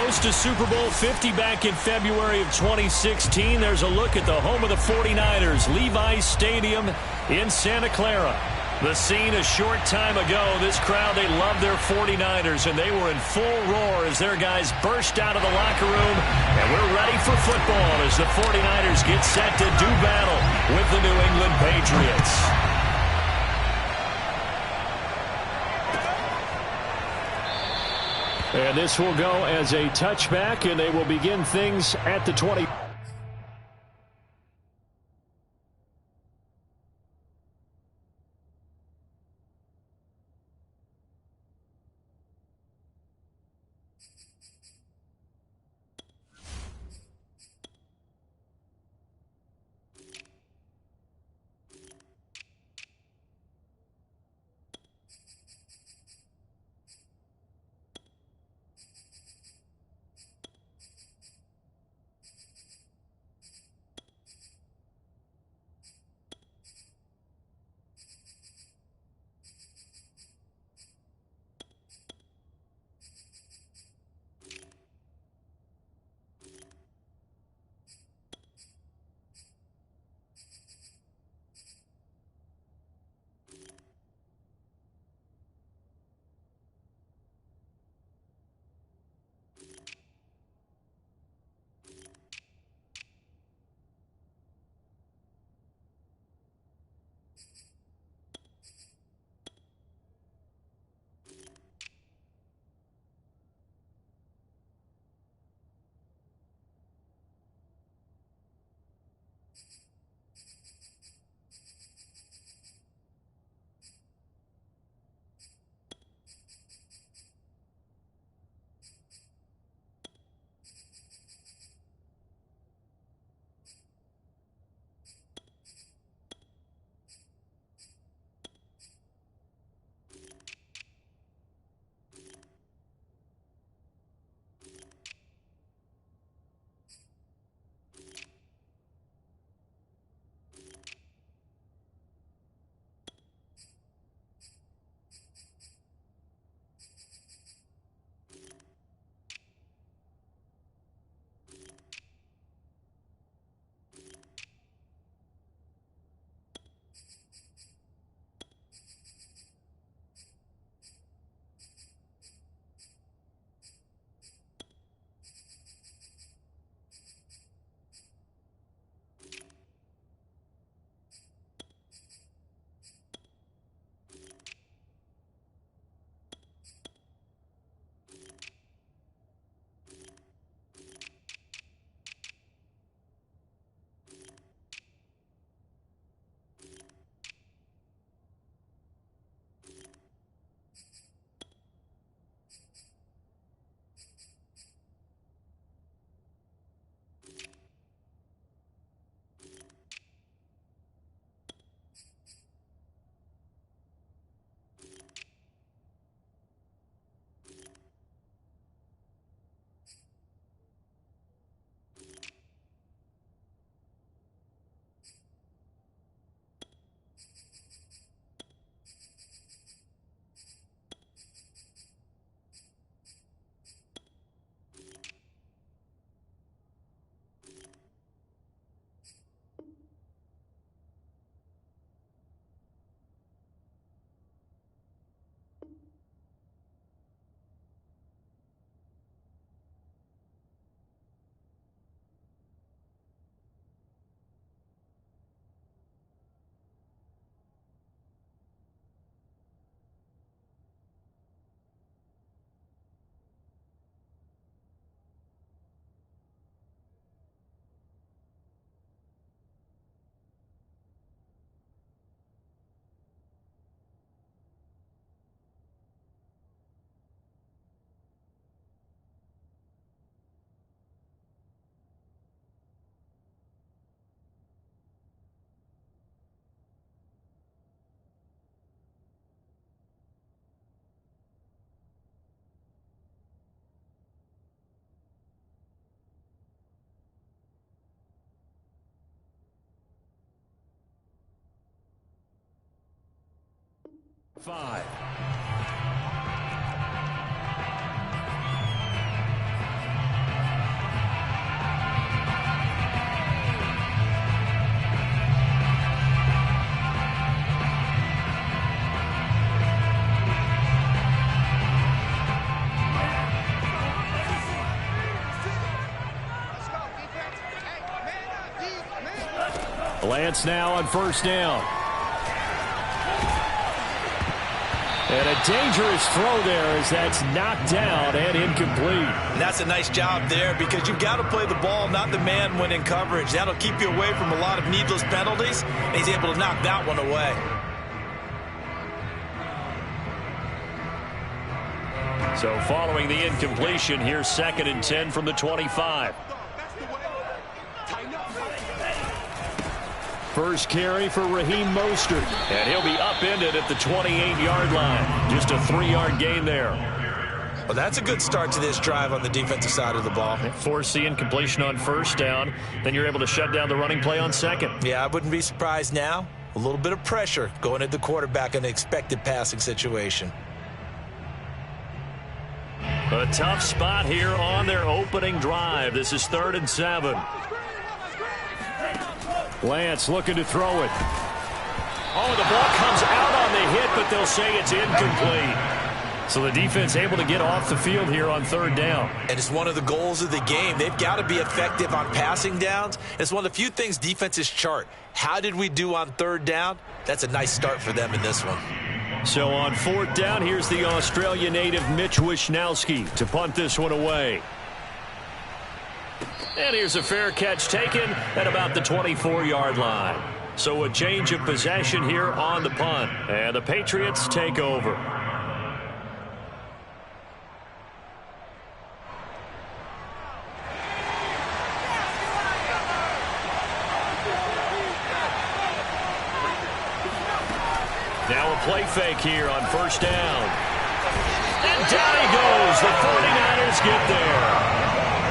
host to Super Bowl 50 back in February of 2016. There's a look at the home of the 49ers, Levi's Stadium in Santa Clara. The scene a short time ago, this crowd, they love their 49ers, and they were in full roar as their guys burst out of the locker room. And we're ready for football as the 49ers get set to do battle with the New England Patriots. And this will go as a touchback, and they will begin things at the 20. Lance now on first down. And a dangerous throw there as that's knocked down and incomplete. And that's a nice job there because you've got to play the ball, not the man when in coverage. That'll keep you away from a lot of needless penalties, and he's able to knock that one away. So following the incompletion, here's 2nd and 10 from the 25. First carry for Raheem Mostert. And he'll be upended at the 28-yard line. Just a 3-yard gain there. Well, that's a good start to this drive on the defensive side of the ball. Force the incompletion on first down. Then you're able to shut down the running play on second. Yeah, I wouldn't be surprised now. A little bit of pressure going at the quarterback in an expected passing situation. A tough spot here on their opening drive. This is 3rd and 7. Lance looking to throw it. Oh, the ball comes out on the hit, but they'll say it's incomplete. So the defense able to get off the field here on 3rd down. And it's one of the goals of the game. They've got to be effective on passing downs. It's one of the few things defenses chart. How did we do on 3rd down? That's a nice start for them in this one. So on 4th down, here's the Australia native Mitch Wishnowsky to punt this one away. And here's a fair catch taken at about the 24-yard line. So a change of possession here on the punt. And the Patriots take over. Now a play fake here on first down. And down he goes. The 49ers get there.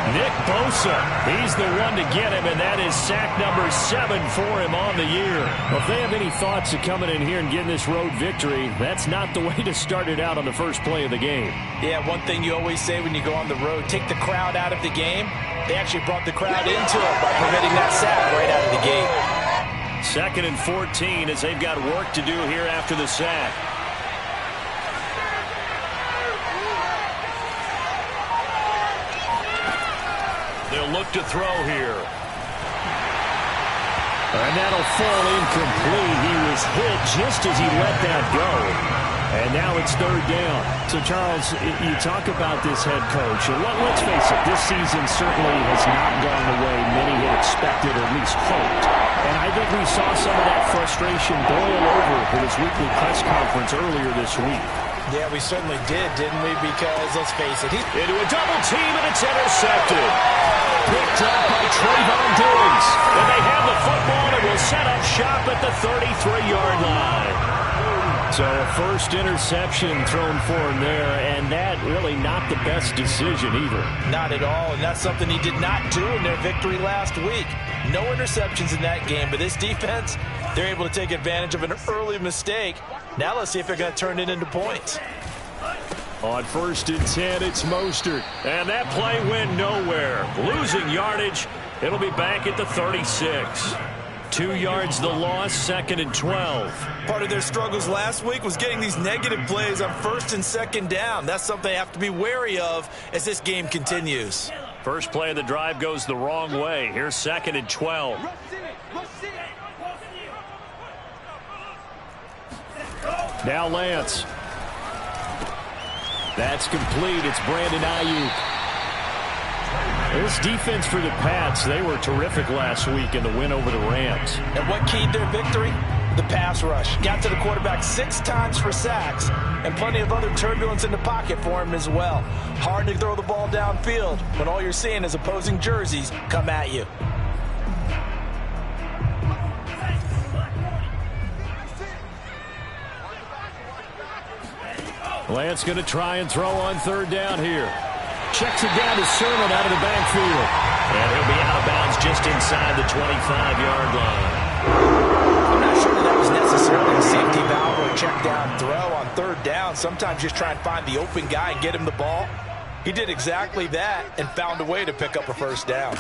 Nick Bosa, he's the one to get him, and that is sack number 7 for him on the year. Well, if they have any thoughts of coming in here and getting this road victory, that's not the way to start it out on the first play of the game. Yeah, one thing you always say when you go on the road, take the crowd out of the game. They actually brought the crowd into it by preventing that sack right out of the gate. 2nd and 14 as they've got work to do here after the sack. They'll look to throw here. And that'll fall incomplete. He was hit just as he let that go. And now it's 3rd down. So, Charles, you talk about this head coach. And let's face it, this season certainly has not gone the way many had expected or at least hoped. And I think we saw some of that frustration boil over in his weekly press conference earlier this week. Yeah, we certainly did, didn't we? Because, let's face it, he's into a double team, and it's intercepted. Picked up by Trayvon Diggs. And they have the football and will set up shop at the 33-yard line. So a first interception thrown for him there, and that really not the best decision either. Not at all, and that's something he did not do in their victory last week. No interceptions in that game, but this defense, they're able to take advantage of an early mistake. Now let's see if they're going to turn it into points. On 1st and 10, it's Mostert. And that play went nowhere. Losing yardage. It'll be back at the 36. 2 yards the loss, 2nd and 12. Part of their struggles last week was getting these negative plays on 1st and 2nd down. That's something they have to be wary of as this game continues. First play of the drive goes the wrong way. Here's 2nd and 12. Now Lance. That's complete. It's Brandon Ayuk. This defense for the Pats, they were terrific last week in the win over the Rams. And what keyed their victory? The pass rush. Got to the quarterback 6 times for sacks, and plenty of other turbulence in the pocket for him as well. Hard to throw the ball downfield when all you're seeing is opposing jerseys come at you. Lance going to try and throw on 3rd down here. Checks it down to Sermon out of the backfield. And he'll be out of bounds just inside the 25-yard line. I'm not sure that was necessarily a safety valve or a check down throw on 3rd down. Sometimes just try and find the open guy and get him the ball. He did exactly that and found a way to pick up a 1st down.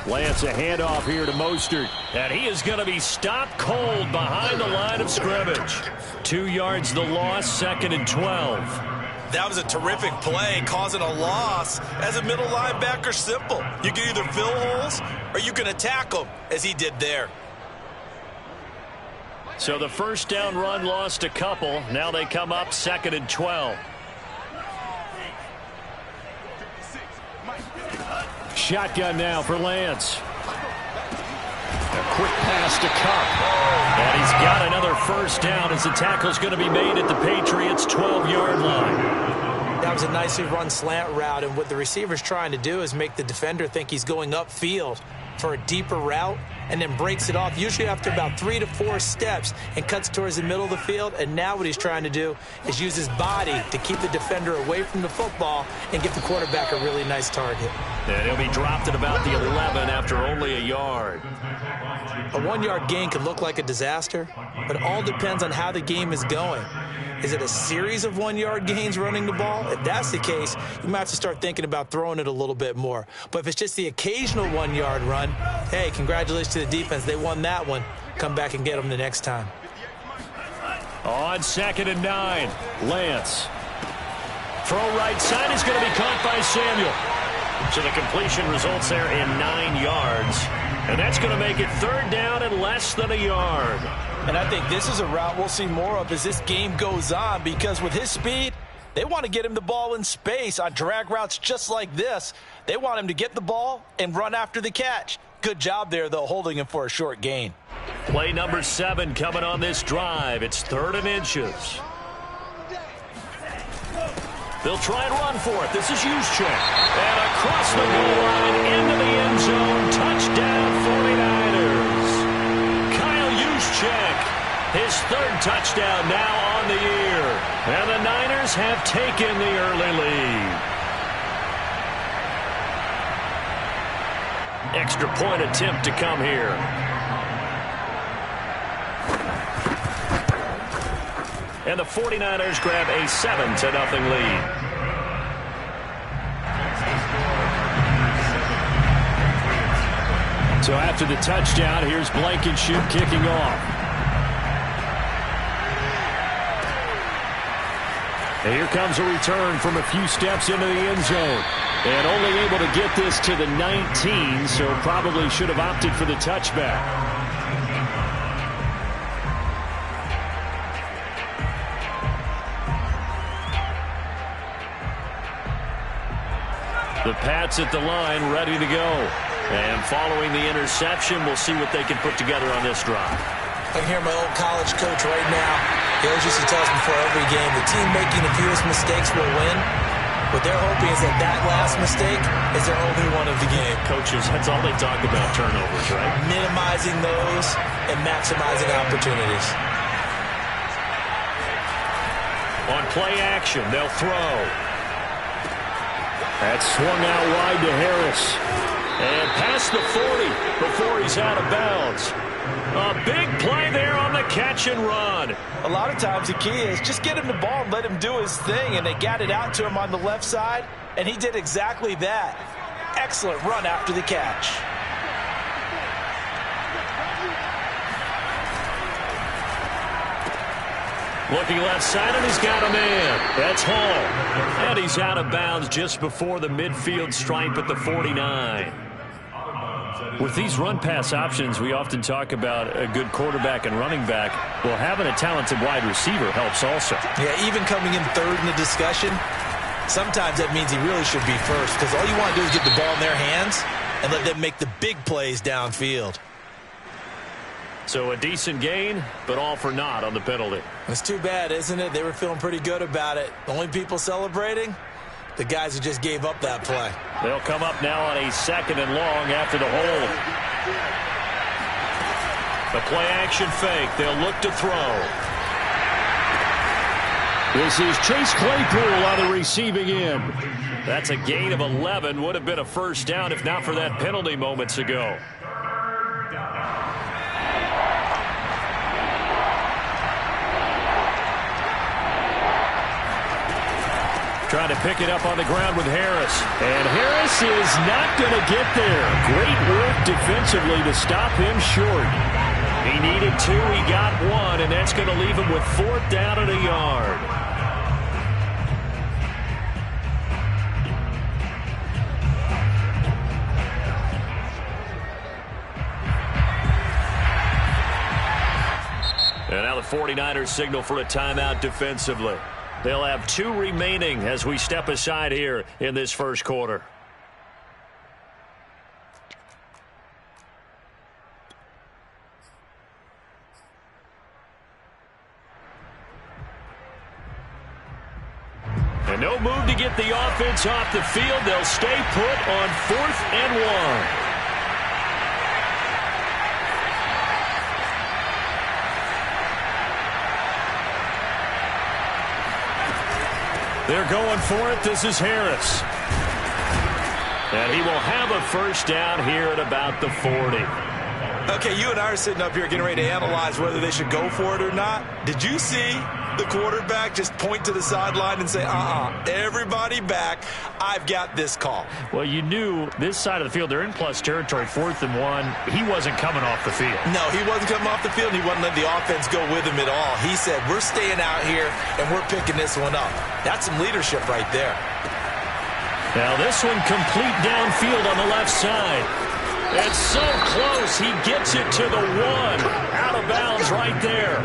Lance, a handoff here to Mostert. And he is going to be stopped cold behind the line of scrimmage. 2 yards the loss, 2nd and 12. That was a terrific play, causing a loss. As a middle linebacker, simple. You can either fill holes or you can attack them, as he did there. So the first down run lost a couple. Now they come up 2nd and 12. Shotgun now for Lance. A quick pass to Cup. And he's got another first down as the tackle's going to be made at the Patriots' 12-yard line. That was a nicely run slant route, and what the receiver's trying to do is make the defender think he's going upfield for a deeper route and then breaks it off, usually after about 3 to 4 steps, and cuts towards the middle of the field. And now what he's trying to do is use his body to keep the defender away from the football and give the quarterback a really nice target. And he'll be dropped at about the 11 after only a yard. A 1-yard gain could look like a disaster, but it all depends on how the game is going. Is it a series of 1-yard gains running the ball? If that's the case, you might have to start thinking about throwing it a little bit more. But if it's just the occasional 1-yard run, hey, congratulations to the defense. They won that one. Come back and get them the next time. On 2nd and 9, Lance. Throw right side is going to be caught by Samuel. So the completion results there in 9 yards. And that's going to make it 3rd down and less than a yard. And I think this is a route we'll see more of as this game goes on, because with his speed, they want to get him the ball in space on drag routes just like this. They want him to get the ball and run after the catch. Good job there, though, holding him for a short gain. Play number 7 coming on this drive. It's 3rd and inches. They'll try and run for it. This is Juszczyk. And across the goal line into the end zone. Touchdown 49ers. Kyle Juszczyk, his 3rd touchdown now on the year. And the Niners have taken the early lead. Extra point attempt to come here. And the 49ers grab a 7-0 lead. So after the touchdown, here's Blankenship kicking off. And here comes a return from a few steps into the end zone. And only able to get this to the 19, so probably should have opted for the touchback. The Pats at the line, ready to go. And following the interception, we'll see what they can put together on this drive. I can hear my old college coach right now. He always used to tell us before every game, the team making the fewest mistakes will win. What they're hoping is that that last mistake is their only one of the game. Coaches, that's all they talk about, turnovers, right? Minimizing those and maximizing opportunities. On play action, they'll throw. That's swung out wide to Harris. And past the 40 before he's out of bounds. A big play there on the catch and run. A lot of times the key is just get him the ball and let him do his thing. And they got it out to him on the left side, and he did exactly that. Excellent run after the catch. Looking left side, and he's got a man. That's Hall. And he's out of bounds just before the midfield stripe at the 49. With these run-pass options, we often talk about a good quarterback and running back. Well, having a talented wide receiver helps also. Yeah, even coming in 3rd in the discussion, sometimes that means he really should be first, because all you want to do is get the ball in their hands and let them make the big plays downfield. So a decent gain, but all for naught on the penalty. It's too bad, isn't it? They were feeling pretty good about it. The only people celebrating, the guys who just gave up that play. They'll come up now on a 2nd and long after the hold. The play action fake. They'll look to throw. This is Chase Claypool on the receiving end. That's a gain of 11. Would have been a first down if not for that penalty moments ago. Trying to pick it up on the ground with Harris. And Harris is not going to get there. Great work defensively to stop him short. He needed 2, he got 1, and that's going to leave him with 4th down and a yard. 49ers signal for a timeout defensively. They'll have 2 remaining as we step aside here in this first quarter. And no move to get the offense off the field. They'll stay put on 4th and 1. They're going for it. This is Harris. And he will have a first down here at about the 40. Okay, you and I are sitting up here getting ready to analyze whether they should go for it or not. Did you see the quarterback just point to the sideline and say, everybody back, I've got this call? Well, you knew this side of the field, they're in plus territory, 4th and 1. He wasn't coming off the field. No, he wasn't coming off the field. He wasn't letting the offense go with him at all. He said, we're staying out here, and we're picking this one up. That's some leadership right there. Now this one complete downfield on the left side. It's so close. He gets it to the 1. Out of bounds right there.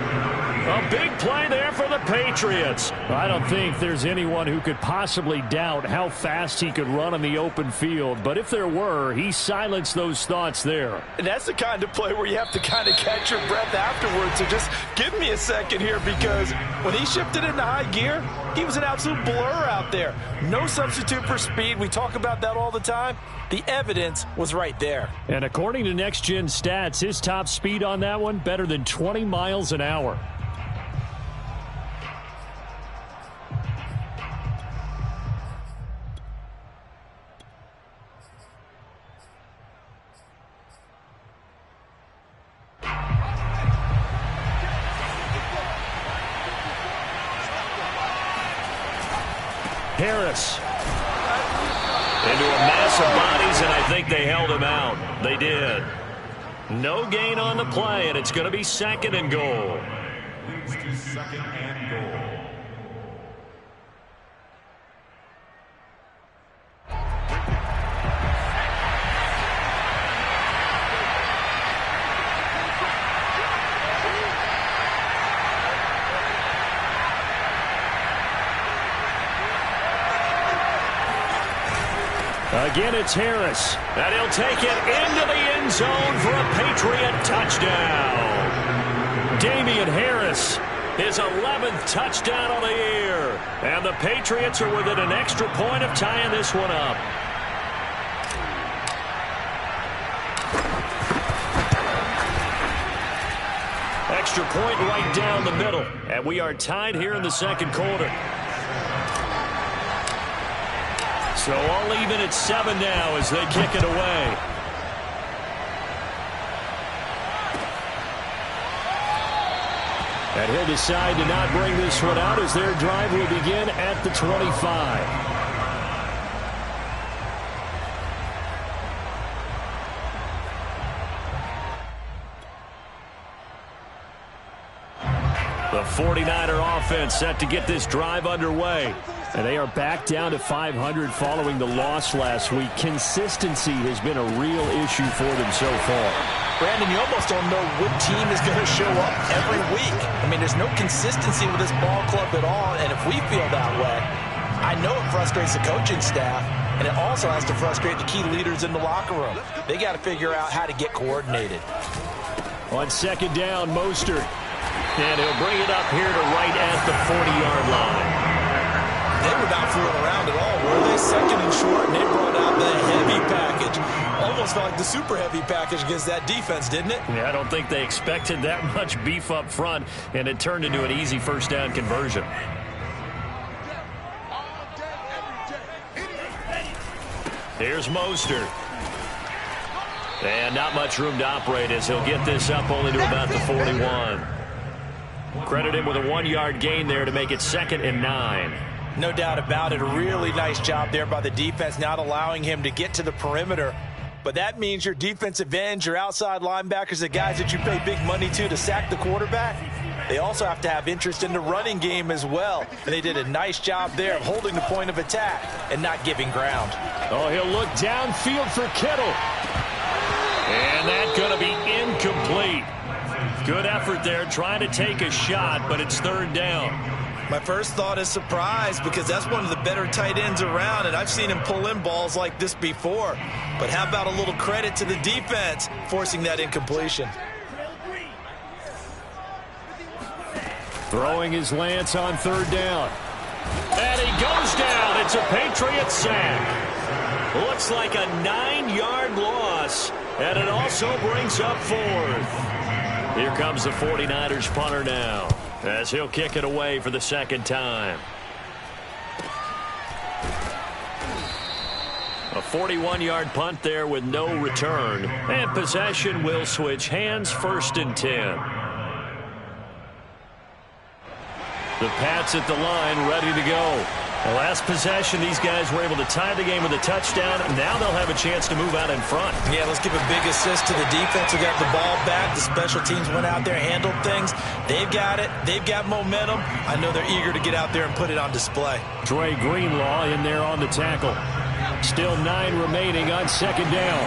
A big play there for the Patriots. I don't think there's anyone who could possibly doubt how fast he could run on the open field. But if there were, he silenced those thoughts there. And that's the kind of play where you have to kind of catch your breath afterwards. So just give me a second here, because when he shifted into high gear, he was an absolute blur out there. No substitute for speed. We talk about that all the time. The evidence was right there. And according to Next Gen Stats, his top speed on that one, better than 20 miles an hour. Harris into a mass of bodies, and I think they held him out. They did. No gain on the play, and it's going to be 2nd and goal. Second and goal. Again, it's Harris. And he'll take it into the end zone for a Patriot touchdown. Damian Harris, his 11th touchdown of the year. And the Patriots are within an extra point of tying this one up. Extra point right down the middle. And we are tied here in the second quarter. So all even at 7 now as they kick it away. And he'll decide to not bring this one out as their drive will begin at the 25. The 49er offense set to get this drive underway. And they are back down to 500 following the loss last week. Consistency has been a real issue for them so far. Brandon, you almost don't know what team is going to show up every week. I mean, there's no consistency with this ball club at all, and if we feel that way, I know it frustrates the coaching staff, and it also has to frustrate the key leaders in the locker room. They got to figure out how to get coordinated. On 2nd down, Mostert. And he'll bring it up here to right at the 40-yard line. They were not fooling around at all, were they? 2nd and short, and they brought out the heavy package. Almost felt like the super heavy package against that defense, didn't it? Yeah, I don't think they expected that much beef up front, and it turned into an easy first down conversion. Here's Mostert. And not much room to operate as he'll get this up only to about the 41. Credit him with a 1-yard gain there to make it 2nd and 9. No doubt about it. A really nice job there by the defense, not allowing him to get to the perimeter. But that means your defensive ends, your outside linebackers, the guys that you pay big money to sack the quarterback, they also have to have interest in the running game as well. And they did a nice job there of holding the point of attack and not giving ground. Oh, he'll look downfield for Kittle. And that's going to be incomplete. Good effort there trying to take a shot, but it's third down. My first thought is surprise because that's one of the better tight ends around, and I've seen him pull in balls like this before. But how about a little credit to the defense forcing that incompletion? Throwing his Lance on third down. And he goes down. It's a Patriot sack. Looks like a 9-yard loss, and it also brings up fourth. Here comes the 49ers punter now, as he'll kick it away for the second time. A 41-yard punt there with no return. And possession will switch hands, 1st and 10. The Pats at the line, ready to go. The last possession, these guys were able to tie the game with a touchdown. Now they'll have a chance to move out in front. Yeah, let's give a big assist to the defense who got the ball back. The special teams went out there, handled things. They've got it. They've got momentum. I know they're eager to get out there and put it on display. Dre Greenlaw in there on the tackle. Still 9 remaining on second down.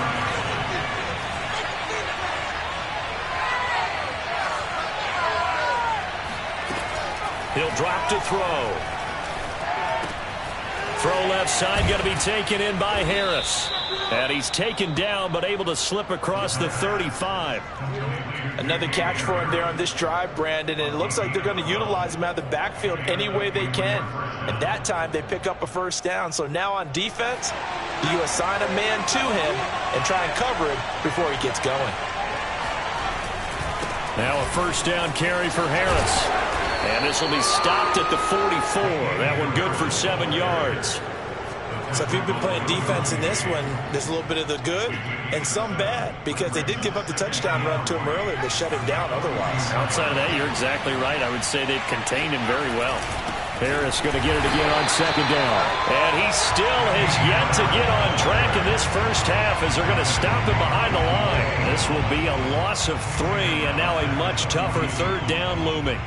He'll drop to throw. Throw left side, going to be taken in by Harris. And he's taken down, but able to slip across the 35. Another catch for him there on this drive, Brandon, and it looks like they're going to utilize him out of the backfield any way they can. And that time, they pick up a first down. So now on defense, do you assign a man to him and try and cover him before he gets going? Now a first down carry for Harris. And this will be stopped at the 44. That one good for 7 yards. So if you've been playing defense in this one, there's a little bit of the good and some bad, because they did give up the touchdown run to him earlier, but shut him down otherwise. Outside of that, you're exactly right. I would say they've contained him very well. Harris going to get it again on second down. And he still has yet to get on track in this first half as they're going to stop him behind the line. This will be a loss of 3, and now a much tougher third down looming.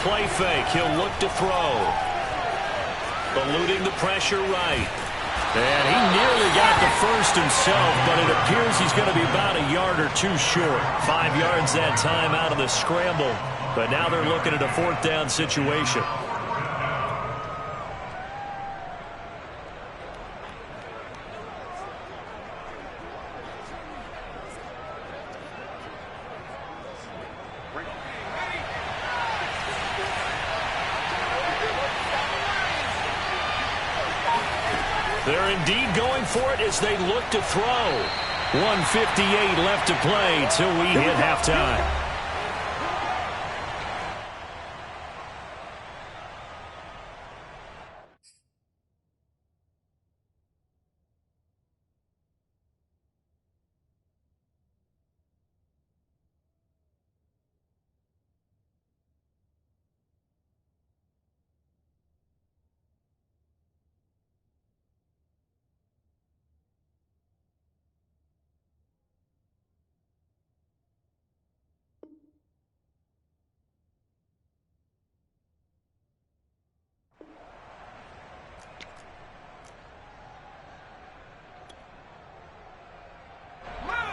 Play fake. He'll look to throw. Eluding the pressure right. And he nearly got the first himself, but it appears he's going to be about a yard or 2 short. 5 yards that time out of the scramble. But now they're looking at a 4th down situation. They're indeed going for it as they look to throw. 1:58 left to play till we hit halftime.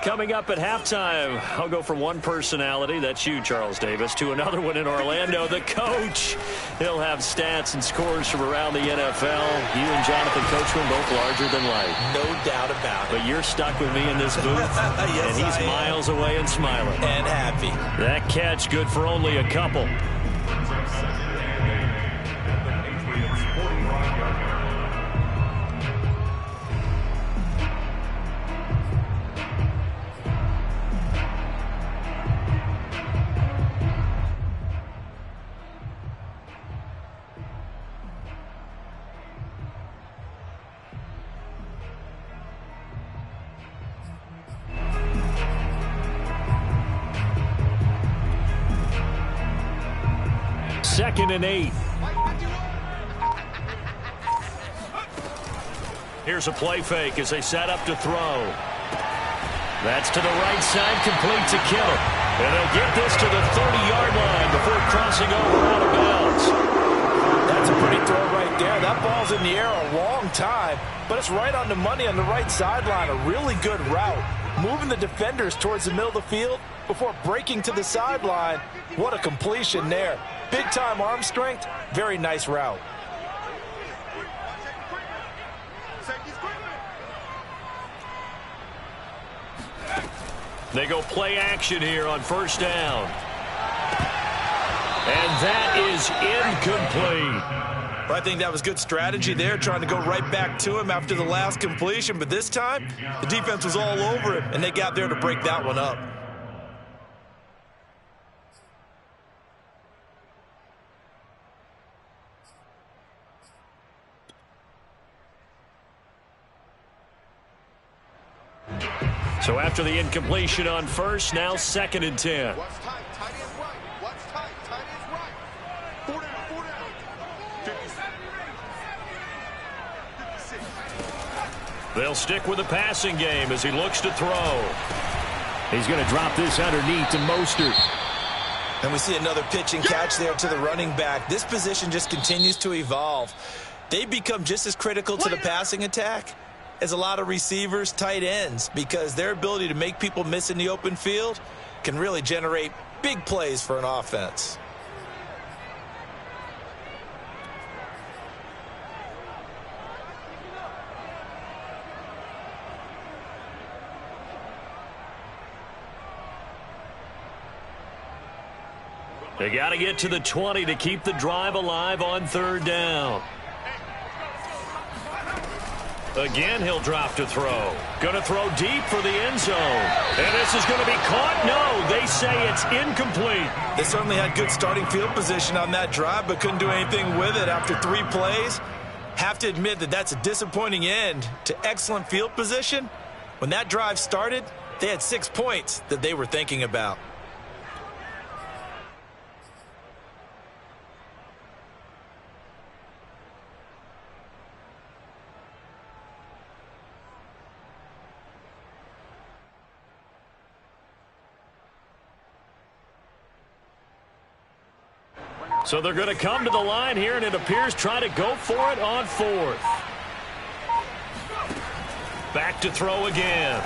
Coming up at halftime, I'll go from one personality, that's you, Charles Davis, to another one in Orlando, the coach. He'll have stats and scores from around the NFL. You and Jonathan Coachman both larger than life. No doubt about it. But you're stuck with me in this booth, yes, and he's miles away and smiling. And happy. That catch good for only a couple. Second and 8. Here's a play fake as they set up to throw. That's to the right side, complete to Kittle. And they'll get this to the 30-yard line before crossing over out of bounds. That's a pretty throw right there. That ball's in the air a long time, but it's right on the money on the right sideline. A really good route. Moving the defenders towards the middle of the field before breaking to the sideline. What a completion there. Big-time arm strength. Very nice route. They go play action here on first down. And that is incomplete. Well, I think that was good strategy there, trying to go right back to him after the last completion. But this time, the defense was all over it, and they got there to break that one up. So after the incompletion on first, now 2nd and 10. What's tight? Tight is right. What's tight? Tight is right. 4 down, 4 down. 56. They'll stick with the passing game as he looks to throw. He's going to drop this underneath to Mostert. And we see another pitch and catch there to the running back. This position just continues to evolve. They become just as critical to the passing attack as a lot of receivers, tight ends, because their ability to make people miss in the open field can really generate big plays for an offense. They got to get to the 20 to keep the drive alive on 3rd down. Again, he'll drop to throw. Going to throw deep for the end zone. And this is going to be caught. No, they say it's incomplete. They certainly had good starting field position on that drive, but couldn't do anything with it after 3 plays. Have to admit that that's a disappointing end to excellent field position. When that drive started, they had 6 points that they were thinking about. So they're going to come to the line here, and it appears try to go for it on 4th. Back to throw again.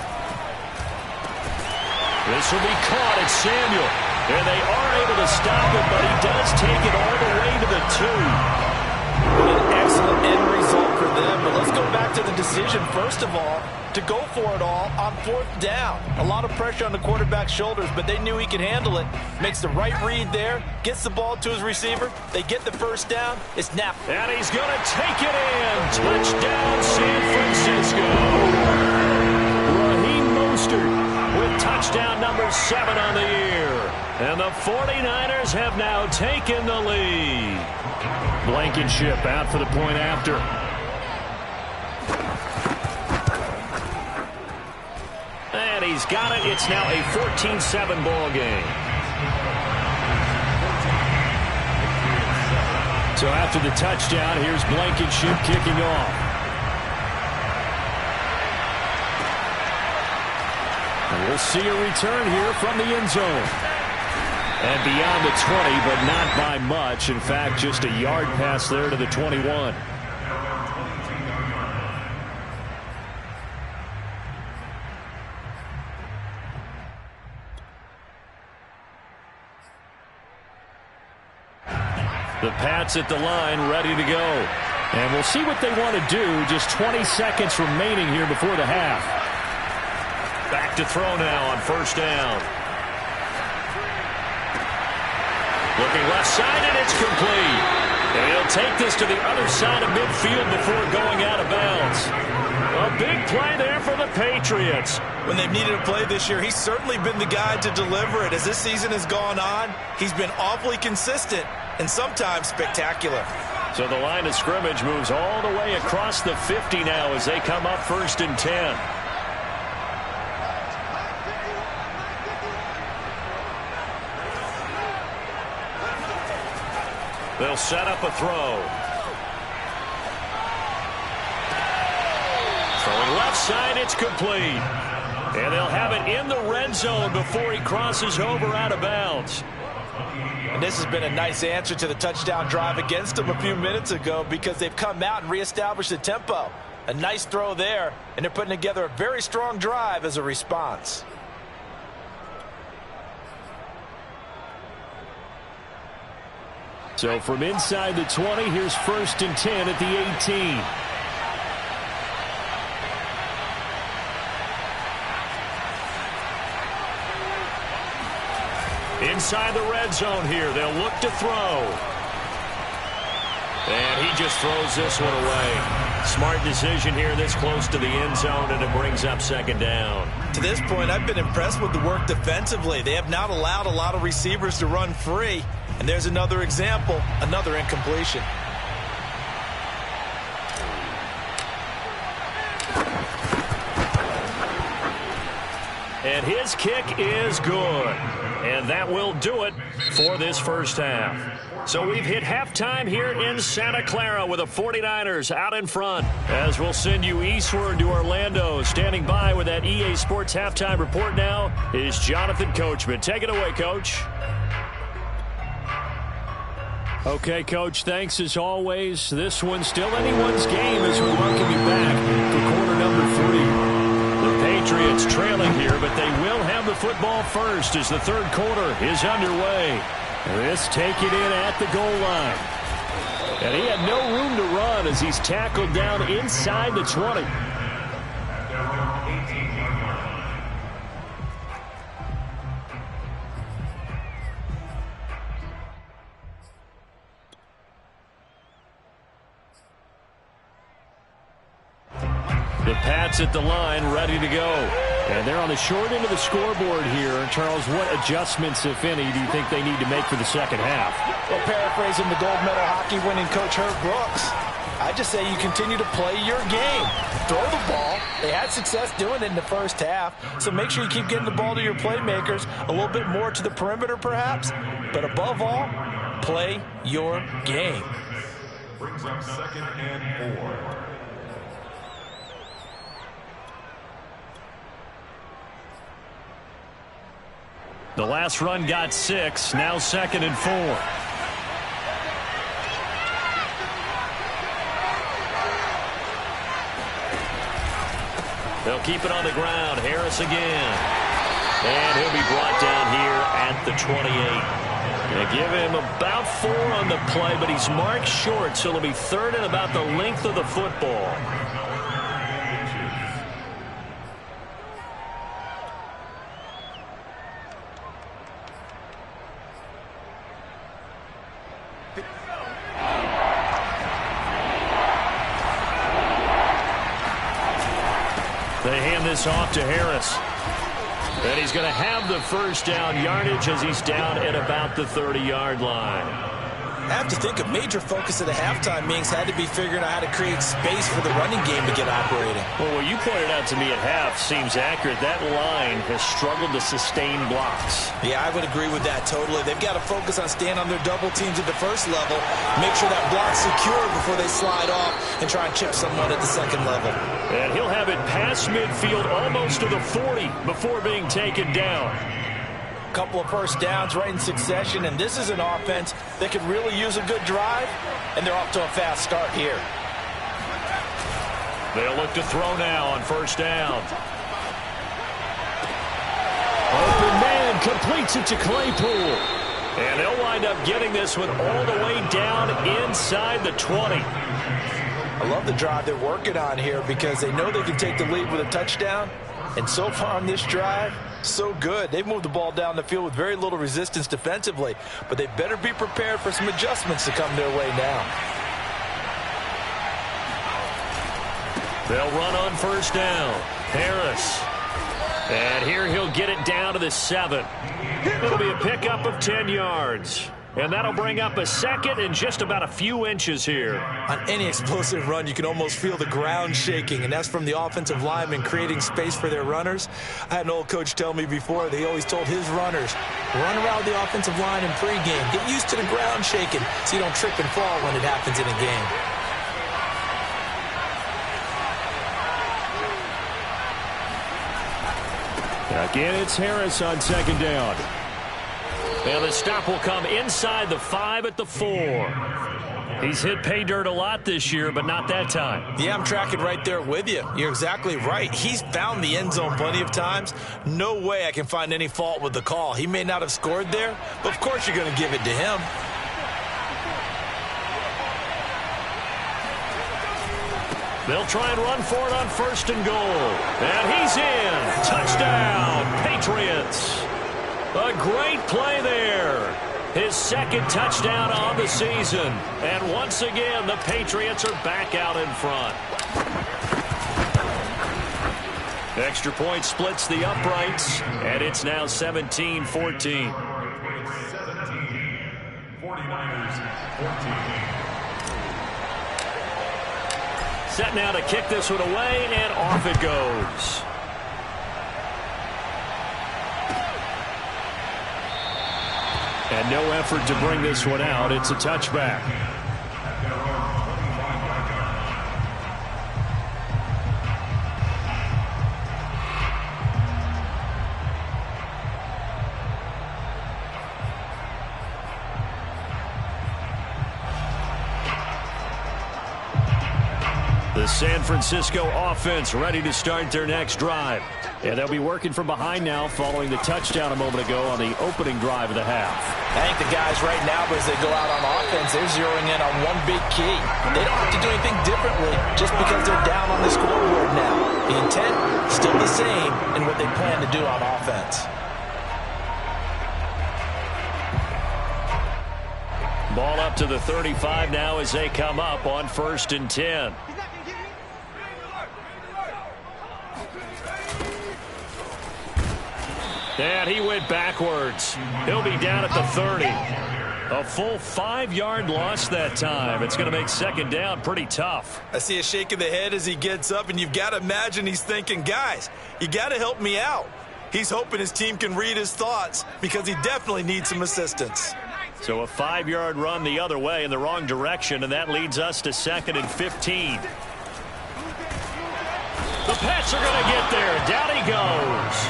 This will be caught at Samuel. And they are able to stop it, but he does take it all the way to the 2. What an excellent end result for them. But let's go back to the decision, first of all, to go for it all on 4th down. A lot of pressure on the quarterback's shoulders, but they knew he could handle it. Makes the right read there, gets the ball to his receiver. They get the first down. It's napped. And he's going to take it in. Touchdown, San Francisco. Raheem Mostert with touchdown number 7 on the year. And the 49ers have now taken the lead. Blankenship out for the point after. And he's got it. It's now a 14-7 ball game. So after the touchdown, here's Blankenship kicking off. And we'll see a return here from the end zone. And beyond the 20, but not by much. In fact, just a yard pass there to the 21. The Pats at the line, ready to go. And we'll see what they want to do. Just 20 seconds remaining here before the half. Back to throw now on first down. Looking left side, and it's complete. And he'll take this to the other side of midfield before going out of bounds. A big play there for the Patriots. When they've needed a play this year, he's certainly been the guy to deliver it. As this season has gone on, he's been awfully consistent and sometimes spectacular. So the line of scrimmage moves all the way across the 50 now as they come up 1st and 10. They'll set up a throw. left side. It's complete. And they'll have it in the red zone before he crosses over out of bounds. And this has been a nice answer to the touchdown drive against them a few minutes ago because they've come out and reestablished the tempo. A nice throw there, and they're putting together a very strong drive as a response. So from inside the 20, here's 1st and 10 at the 18. Inside the red zone here. They'll look to throw. And he just throws this one away. Smart decision here this close to the end zone, and it brings up 2nd down. To this point, I've been impressed with the work defensively. They have not allowed a lot of receivers to run free. And there's another example, another incompletion. And his kick is good. And that will do it for this first half. So we've hit halftime here in Santa Clara with the 49ers out in front. As we'll send you eastward to Orlando. Standing by with that EA Sports halftime report now is Jonathan Coachman. Take it away, Coach. Okay, Coach, thanks as always. This one's still anyone's game as we welcome you back for quarter number 3. The Patriots trailing here, but they will have the football first as the third quarter is underway. This taken in at the goal line. And he had no room to run as he's tackled down inside the 20. The Pats at the line, ready to go. And they're on the short end of the scoreboard here. Charles, what adjustments, if any, do you think they need to make for the second half? Well, paraphrasing the gold medal hockey winning coach Herb Brooks, I just say you continue to play your game. Throw the ball. They had success doing it in the first half, so make sure you keep getting the ball to your playmakers, a little bit more to the perimeter perhaps, but above all, play your game. Brings up 2nd and 4. The last run got 6, now 2nd and 4. They'll keep it on the ground. Harris again. And he'll be brought down here at the 28. Going to give him about 4 on the play, but he's marked short, so it'll be 3rd and about the length of the football. They hand this off to Harris. And he's going to have the first down yardage as he's down at about the 30-yard line. I have to think a major focus of the halftime meetings had to be figuring out how to create space for the running game to get operating. Well, what you pointed out to me at half seems accurate. That line has struggled to sustain blocks. Yeah, I would agree with that totally. They've got to focus on staying on their double teams at the first level, make sure that block's secure before they slide off and try and chip someone at the second level. And he'll have it past midfield almost to the 40 before being taken down. Couple of first downs right in succession, and this is an offense that could really use a good drive, and they're off to a fast start here. They'll look to throw now on first down. Open man completes it to Claypool. And they'll wind up getting this one all the way down inside the 20. I love the drive they're working on here because they know they can take the lead with a touchdown. And so far on this drive, so good. They've moved the ball down the field with very little resistance defensively, but they better be prepared for some adjustments to come their way now. They'll run on first down. Harris. And here he'll get it down to the 7. It'll be a pickup of 10 yards. And that'll bring up a second and just about a few inches here. On any explosive run, you can almost feel the ground shaking, and that's from the offensive linemen creating space for their runners. I had an old coach tell me before, they always told his runners, run around the offensive line in pregame. Get used to the ground shaking so you don't trip and fall when it happens in a game. Again, it's Harris on second down. And the stop will come inside the 5 at the 4. He's hit pay dirt a lot this year, but not that time. Yeah, I'm tracking right there with you. You're exactly right. He's found the end zone plenty of times. No way I can find any fault with the call. He may not have scored there, but of course you're going to give it to him. They'll try and run for it on 1st and goal. And he's in. Touchdown, Patriots. A great play there. His 2nd touchdown on the season. And once again, the Patriots are back out in front. Extra point splits the uprights, and it's now 17-14. 17. 49ers 14. Set now to kick this one away, and off it goes. And no effort to bring this one out. It's a touchback. The San Francisco offense ready to start their next drive. And they'll be working from behind now following the touchdown a moment ago on the opening drive of the half. I think the guys right now, as they go out on offense, they're zeroing in on one big key. They don't have to do anything differently just because they're down on the scoreboard now. The intent, still the same in what they plan to do on offense. Ball up to the 35 now as they come up on 1st and 10. And he went backwards. He'll be down at the 30. A full 5-yard loss that time. It's going to make 2nd down pretty tough. I see a shake of the head as he gets up, and you've got to imagine he's thinking, guys, you got to help me out. He's hoping his team can read his thoughts because he definitely needs some assistance. So a 5-yard run the other way in the wrong direction, and that leads us to 2nd and 15. The Pats are going to get there. Down he goes.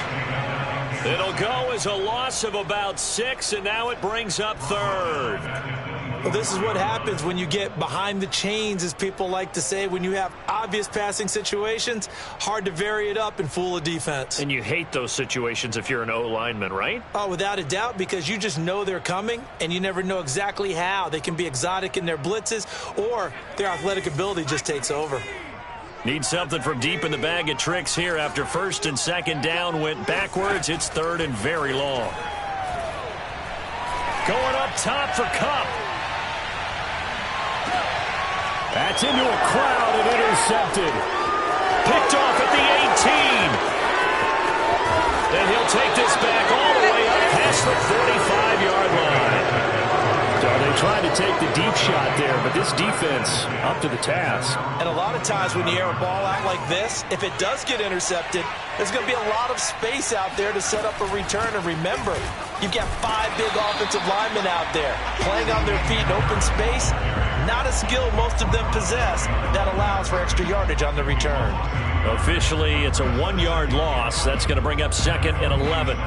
It'll go as a loss of about 6, and now it brings up 3rd. Well, this is what happens when you get behind the chains, as people like to say. When you have obvious passing situations, hard to vary it up and fool a defense. And you hate those situations if you're an O-lineman, right? Oh, without a doubt, because you just know they're coming, and you never know exactly how. They can be exotic in their blitzes, or their athletic ability just takes over. Need something from deep in the bag of tricks here after 1st and 2nd down went backwards. It's 3rd and very long. Going up top for Kupp. That's into a crowd and intercepted. Picked off at the 18. And he'll take this back all the way up past the 45-yard line. So they tried to take the deep shot there, but this defense up to the task. And a lot of times when you air a ball out like this, if it does get intercepted, there's going to be a lot of space out there to set up a return. And remember, you've got 5 big offensive linemen out there playing on their feet in open space. Not a skill most of them possess that allows for extra yardage on the return. Officially, it's a 1-yard loss. That's going to bring up 2nd and 11.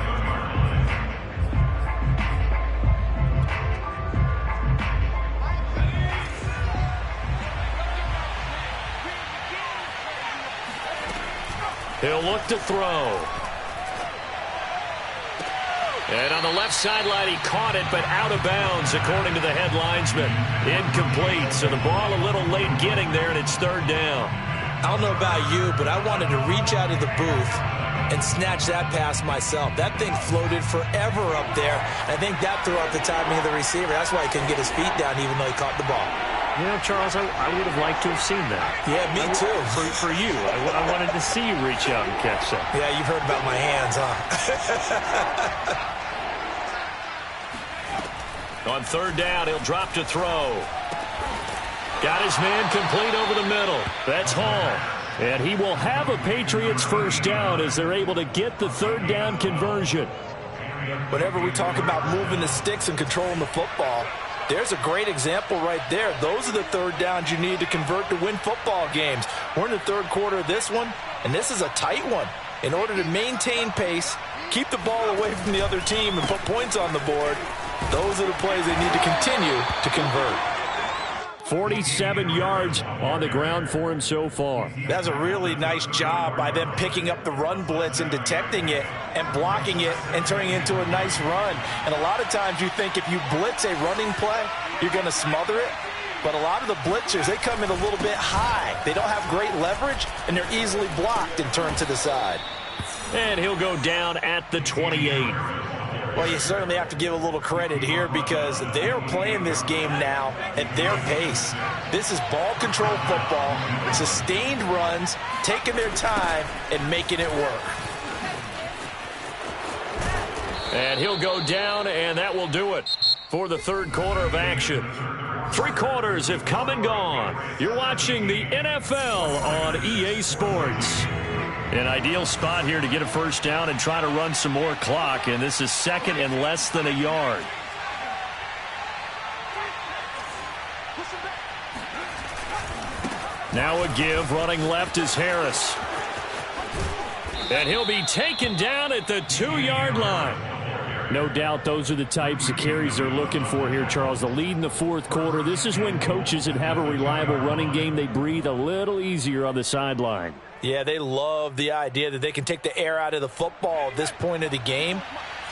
He'll look to throw. And on the left sideline, he caught it, but out of bounds, according to the head linesman. Incomplete, so the ball a little late getting there, and it's 3rd down. I don't know about you, but I wanted to reach out of the booth and snatch that pass myself. That thing floated forever up there. I think that threw out the timing of the receiver. That's why he couldn't get his feet down even though he caught the ball. You know, Charles, I would have liked to have seen that. Yeah, me too. For you. I wanted to see you reach out and catch that. Yeah, you've heard about my hands, huh? On 3rd down, he'll drop to throw. Got his man complete over the middle. That's Hall. And he will have a Patriots 1st down as they're able to get the 3rd down conversion. Whenever we talk about moving the sticks and controlling the football, there's a great example right there. Those are the 3rd downs you need to convert to win football games. We're in the 3rd quarter of this one, and this is a tight one. In order to maintain pace, keep the ball away from the other team, and put points on the board, those are the plays they need to continue to convert. 47 yards on the ground for him so far. That's a really nice job by them picking up the run blitz and detecting it and blocking it and turning it into a nice run. And a lot of times you think if you blitz a running play, you're going to smother it. But a lot of the blitzers, they come in a little bit high. They don't have great leverage, and they're easily blocked and turned to the side. And he'll go down at the 28. Well, you certainly have to give a little credit here because they're playing this game now at their pace. This is ball control football, sustained runs, taking their time and making it work. And he'll go down, and that will do it for the third quarter of action. 3 quarters have come and gone. You're watching the NFL on EA Sports. An ideal spot here to get a first down and try to run some more clock, and this is second and less than a yard. Now a give, running left is Harris. And he'll be taken down at the 2-yard line. No doubt those are the types of carries they're looking for here, Charles. The lead in the fourth quarter. This is when coaches that have a reliable running game, they breathe a little easier on the sideline. Yeah, they love the idea that they can take the air out of the football at this point of the game.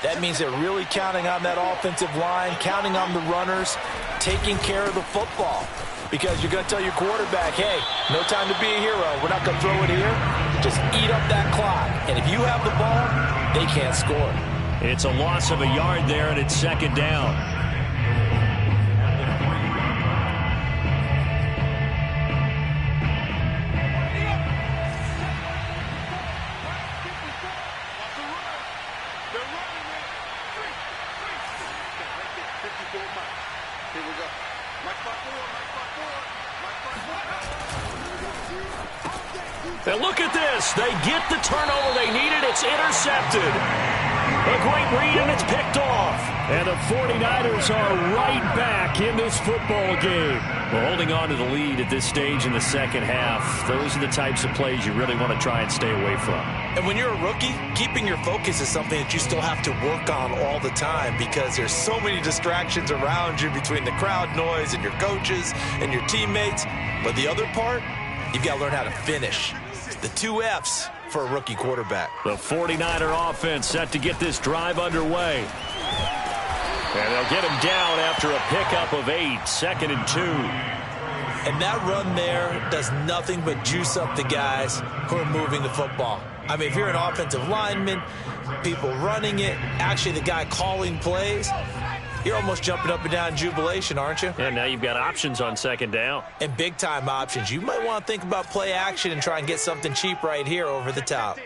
That means they're really counting on that offensive line, counting on the runners, taking care of the football. Because you're going to tell your quarterback, hey, no time to be a hero. We're not going to throw it here. Just eat up that clock. And if you have the ball, they can't score. It's a loss of a yard there, and it's second down. And look at this. They get the turnover they needed. It's intercepted. A great read, and it's picked off. And the 49ers are right back in this football game. Well, holding on to the lead at this stage in the second half, those are the types of plays you really want to try and stay away from. And when you're a rookie, keeping your focus is something that you still have to work on all the time because there's so many distractions around you between the crowd noise and your coaches and your teammates. But the other part, you've got to learn how to finish. The 2 F's for a rookie quarterback. The 49er offense set to get this drive underway. And they'll get him down after a pickup of 8, 2nd and 2. And that run there does nothing but juice up the guys who are moving the football. I mean, if you're an offensive lineman, people running it, actually the guy calling plays, you're almost jumping up and down in jubilation, aren't you? And now you've got options on second down. And big-time options. You might want to think about play action and try and get something cheap right here over the top.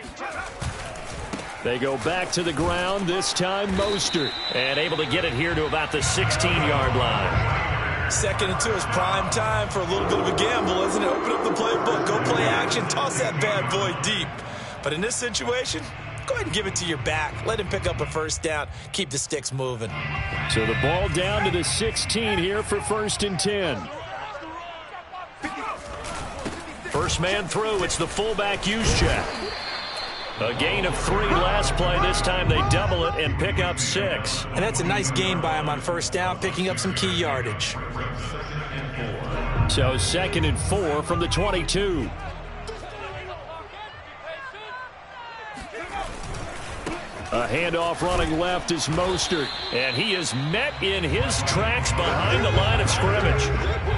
They go back to the ground, this time Mostert. And able to get it here to about the 16-yard line. 2nd and 2 is prime time for a little bit of a gamble, isn't it? Open up the playbook, go play action, toss that bad boy deep. But in this situation, go ahead and give it to your back. Let him pick up a first down. Keep the sticks moving. So the ball down to the 16 here for 1st and 10. First man through. It's the fullback Juszczyk. A gain of 3 last play. This time they double it and pick up 6. And that's a nice gain by him on first down, picking up some key yardage. So 2nd and 4 from the 22. A handoff running left is Mostert, and he is met in his tracks behind the line of scrimmage.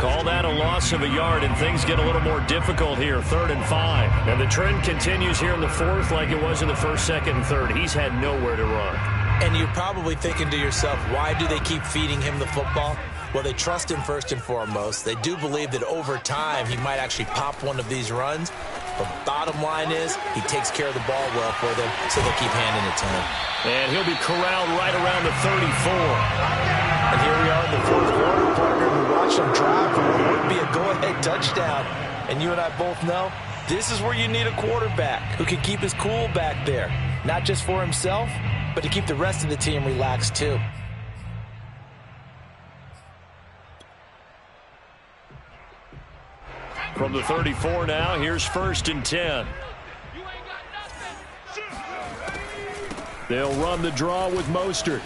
Call that a loss of a yard, and things get a little more difficult here, 3rd and 5. And the trend continues here in the 4th like it was in the 1st, 2nd, and 3rd. He's had nowhere to run. And you're probably thinking to yourself, why do they keep feeding him the football? Well, they trust him first and foremost. They do believe that over time he might actually pop one of these runs. But bottom line is he takes care of the ball well for them, so they'll keep handing it to him. And he'll be corralled right around the 34. And here we are in the 4th quarter, partner. We watched him drive for what would be a go-ahead touchdown. And you and I both know this is where you need a quarterback who can keep his cool back there. Not just for himself, but to keep the rest of the team relaxed too. From the 34 now, here's 1st and 10. They'll run the draw with Mostert.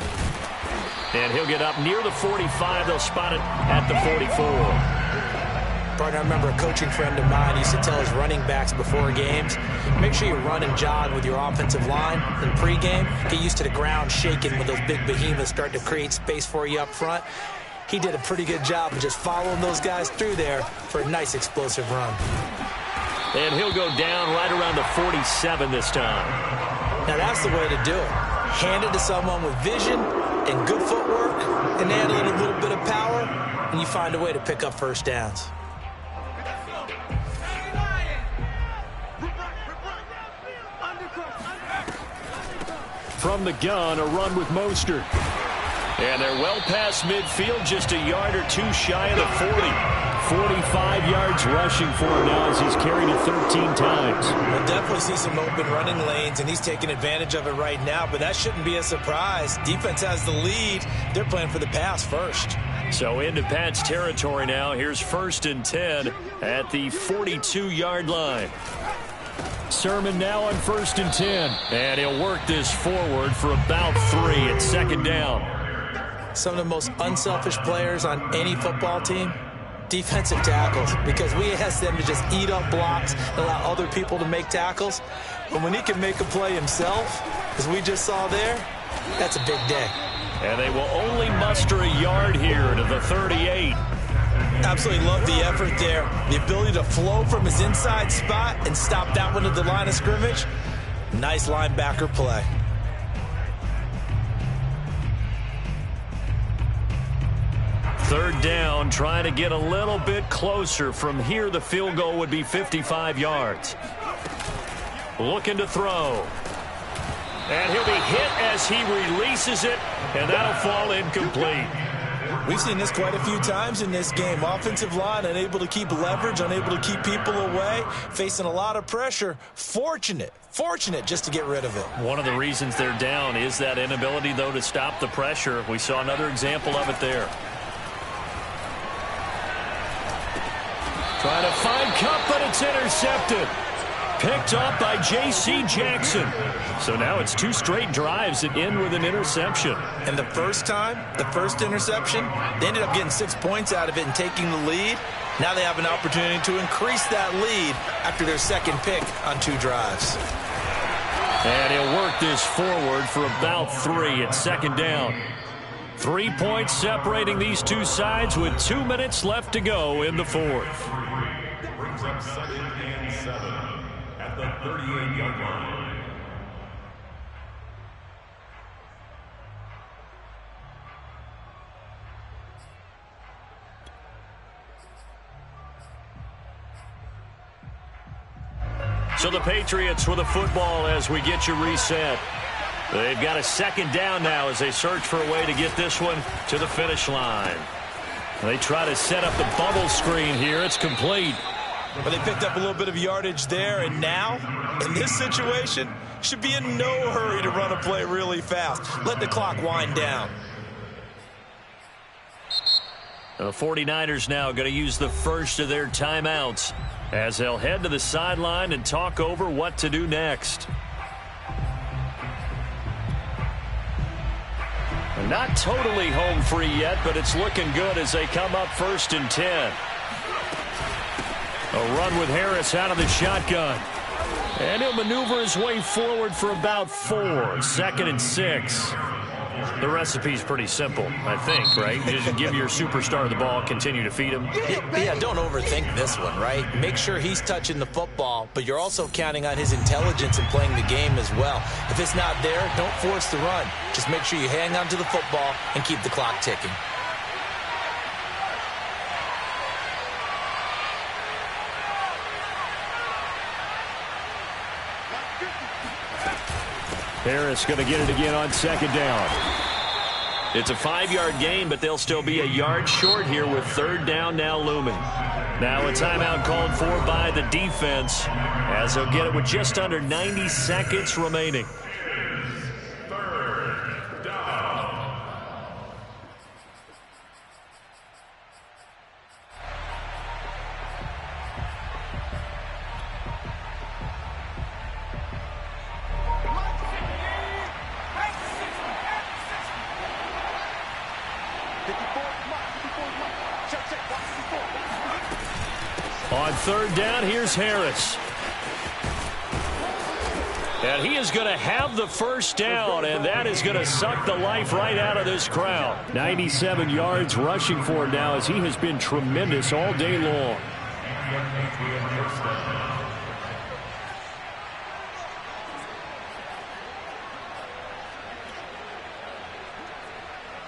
And he'll get up near the 45. They'll spot it at the 44. Partner, I remember a coaching friend of mine used to tell his running backs before games, make sure you run and jog with your offensive line in pregame. Get used to the ground shaking when those big behemoths start to create space for you up front. He did a pretty good job of just following those guys through there for a nice explosive run. And he'll go down right around the 47 this time. Now that's the way to do it. Hand it to someone with vision and good footwork, and add a little bit of power, and you find a way to pick up first downs. From the gun, a run with Mostert. And they're well past midfield, just a yard or two shy of the 40. 45 yards rushing for him now as he's carried it 13 times. We'll definitely see some open running lanes, and he's taking advantage of it right now, but that shouldn't be a surprise. Defense has the lead. They're playing for the pass first. So into Pat's territory now. Here's 1st and 10 at the 42-yard line. Sermon now on 1st and 10. And he'll work this forward for about 3 at 2nd down. Some of the most unselfish players on any football team, defensive tackles, because we ask them to just eat up blocks and allow other people to make tackles. But when he can make a play himself, as we just saw there, that's a big day. And they will only muster a yard here to the 38. Absolutely love the effort there. The ability to flow from his inside spot and stop that one at the line of scrimmage. Nice linebacker play. Third down, trying to get a little bit closer. From here, the field goal would be 55 yards. Looking to throw. And he'll be hit as he releases it, and that'll fall incomplete. We've seen this quite a few times in this game. Offensive line unable to keep leverage, unable to keep people away, facing a lot of pressure. Fortunate just to get rid of it. One of the reasons they're down is that inability, though, to stop the pressure. We saw another example of it there. Trying to find Cup, but it's intercepted. Picked up by J.C. Jackson. So now it's 2 straight drives that end with an interception. And the first interception, they ended up getting 6 points out of it and taking the lead. Now they have an opportunity to increase that lead after their second pick on 2 drives. And he'll work this forward for about 3 at 2nd down. 3 points separating these two sides with 2 minutes left to go in the 4th. Brings up 2nd and 7 at the 38-yard line. So the Patriots with a football as we get you reset. They've got a 2nd down now as they search for a way to get this one to the finish line. They try to set up the bubble screen here. It's complete. But they picked up a little bit of yardage there, and now, in this situation, should be in no hurry to run a play really fast. Let the clock wind down. The 49ers now going to use the first of their timeouts as they'll head to the sideline and talk over what to do next. Not totally home free yet, but it's looking good as they come up 1st and 10. A run with Harris out of the shotgun. And he'll maneuver his way forward for about 4. 2nd and 6. The recipe's pretty simple, I think, right? Just give your superstar the ball, continue to feed him. Yeah, don't overthink this one, right? Make sure he's touching the football, but you're also counting on his intelligence in playing the game as well. If it's not there, don't force the run. Just make sure you hang on to the football and keep the clock ticking. Harris going to get it again on 2nd down. It's a 5-yard gain, but they'll still be a yard short here with 3rd down now looming. Now a timeout called for by the defense as they'll get it with just under 90 seconds remaining. 3rd down. On third down, here's Harris. And he is going to have the first down, and that is going to suck the life right out of this crowd. 97 yards rushing for him now, as he has been tremendous all day long.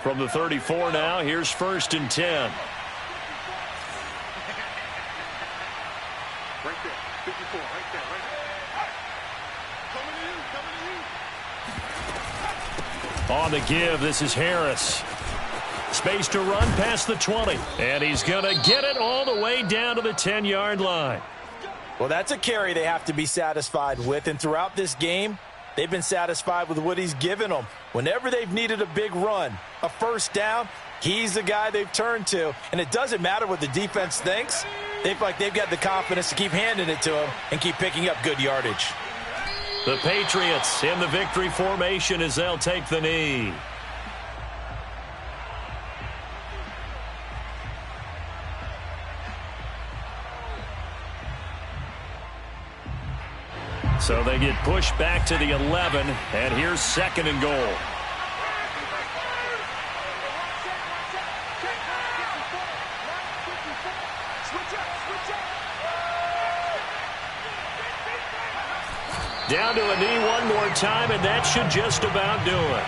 From the 34 now, here's 1st and 10. Right there, 54, right there, right there. Coming to you, coming to you. On the give, this is Harris. Space to run past the 20. And he's going to get it all the way down to the 10-yard line. Well, that's a carry they have to be satisfied with, and throughout this game, they've been satisfied with what he's given them. Whenever they've needed a big run, a first down, he's the guy they've turned to. And it doesn't matter what the defense thinks. They feel like they've got the confidence to keep handing it to him and keep picking up good yardage. The Patriots in the victory formation as they'll take the knee. So they get pushed back to the 11, and here's 2nd and goal. Down to a knee one more time, and that should just about do it.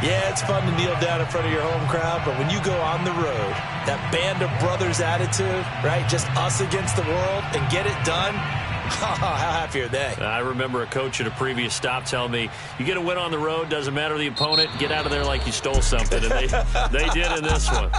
Yeah, it's fun to kneel down in front of your home crowd, but when you go on the road, that band of brothers attitude, right, just us against the world, and get it done, how happy are they? I remember a coach at a previous stop telling me, you get a win on the road, doesn't matter the opponent, get out of there like you stole something. And they did in this one.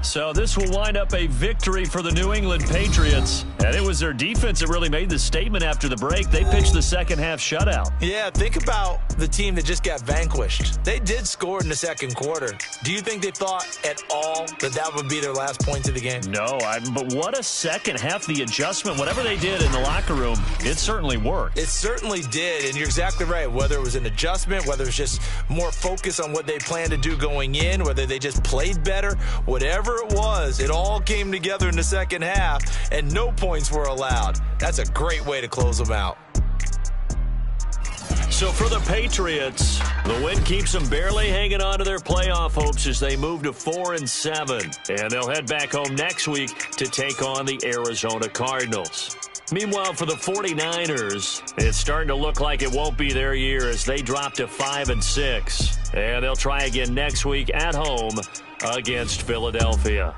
So this will wind up a victory for the New England Patriots. And it was their defense that really made the statement after the break. They pitched the second half shutout. Yeah, think about the team that just got vanquished. They did score in the second quarter. Do you think they thought at all that that would be their last point of the game? No, but what a second half. The adjustment, whatever they did in the locker room, it certainly worked. It certainly did, and you're exactly right. Whether it was an adjustment, whether it was just more focus on what they planned to do going in, whether they just played better, whatever it was, it all came together in the second half, and no points were allowed. That's a great way to close them out. So for the Patriots, the win keeps them barely hanging on to their playoff hopes as they move to 4-7. And they'll head back home next week to take on the Arizona Cardinals. Meanwhile, for the 49ers, it's starting to look like it won't be their year as they drop to 5-6. And they'll try again next week at home against Philadelphia.